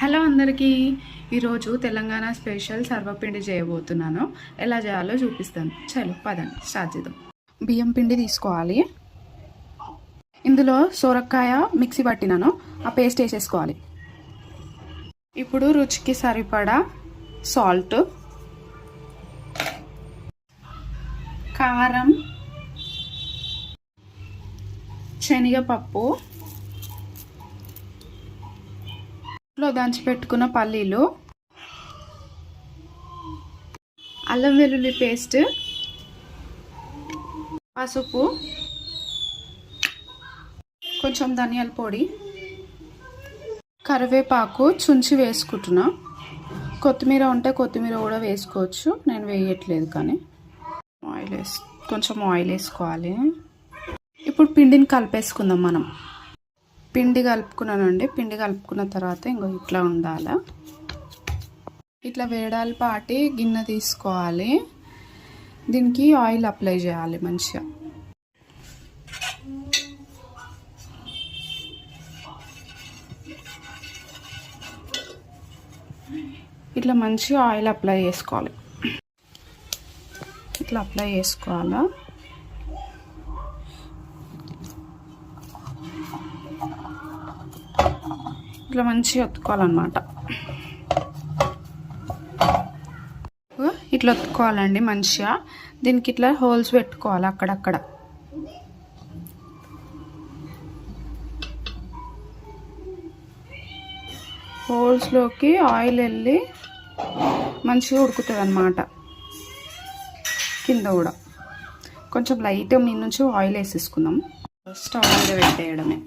Hello అందరికీ ఈరోజు Telangana special సర్వపిండి చేయబోతున్నాను. ఎలా చేయాలో చూపిస్తాను. చలో పదండి స్టార్ట్ చేద్దాం. బియ్యం పిండి తీసుకోవాలి. ఇందులో సోరకాయ మిక్సీ పట్టినాను, ఆ పేస్ట్ వేసేసుకోవాలి. ఇప్పుడు రుచికి సరిపడా సాల్ట్, కారం, శనగపప్పు, లో దంచి పెట్టుకున్న పల్లీలు, అల్లం వెల్లుల్లి పేస్ట్, పసుపు, కొంచెం ధనియాల పొడి, కరివేపాకు చుంచి వేసుకుంటున్నా. కొత్తిమీర ఉంటే కొత్తిమీర కూడా వేసుకోవచ్చు, నేను వేయట్లేదు. కానీ కొంచెం ఆయిల్ వేసుకోవాలి. ఇప్పుడు పిండిని కలిపేసుకుందాం. మనం పిండి కలుపుకున్నానండి. పిండి కలుపుకున్న తర్వాత ఇంకో ఇట్లా ఉండాలి. ఇట్లా వేడాలి పాటి గిన్నె తీసుకోవాలి. దీనికి ఆయిల్ అప్లై చేయాలి మంచిగా. ఇట్లా మంచిగా ఆయిల్ అప్లై చేసుకోవాలి. ఇట్లా అప్లై చేసుకోవాలా. ఇట్లా మంచిగా ఒత్తుకోవాలన్నమాట. ఇట్లా ఒత్తుకోవాలండి మంచిగా. దీనికి ఇట్లా హోల్స్ పెట్టుకోవాలి అక్కడక్కడ. హోల్స్లోకి ఆయిల్ వెళ్ళి మంచిగా ఉడుకుతుంది అన్నమాట. కింద కూడా కొంచెం లైట్గా మీ నుంచి ఆయిల్ వేసేసుకుందాం. స్టవ్ మీద పెట్టేయడమే.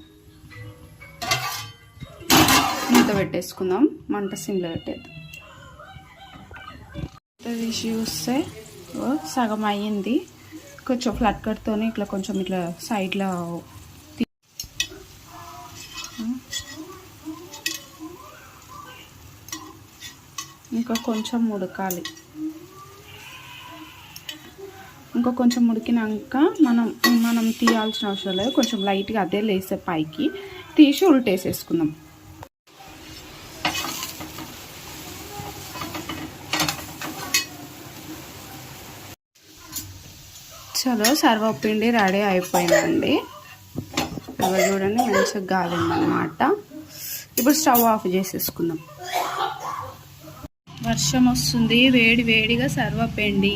మూత పెట్టేసుకుందాం. మంట సిమ్లో పెట్టేద్దాం. తీసి చూస్తే సగం అయ్యింది. కొంచెం ఫ్లట్ కట్తో ఇట్లా కొంచెం ఇట్లా సైడ్లో ఇంకా కొంచెం ఉడకాలి. ఇంకా కొంచెం ఉడికినాక మనం తీయాల్సిన అవసరం లేదు. కొంచెం లైట్గా అదే లేసే పైకి తీసి ఉల్టేసేసుకుందాం. చలో సర్వపిండి రెడీ అయిపోయిందండి. ఇవి చూడండి మంచిగా గాలిందనమాట. ఇప్పుడు స్టవ్ ఆఫ్ చేసేసుకుందాం. వర్షం వస్తుంది. వేడి వేడిగా సర్వపిండి.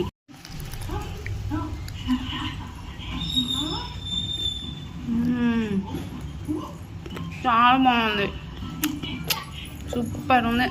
చాలా బాగుంది, సూపర్ ఉంది.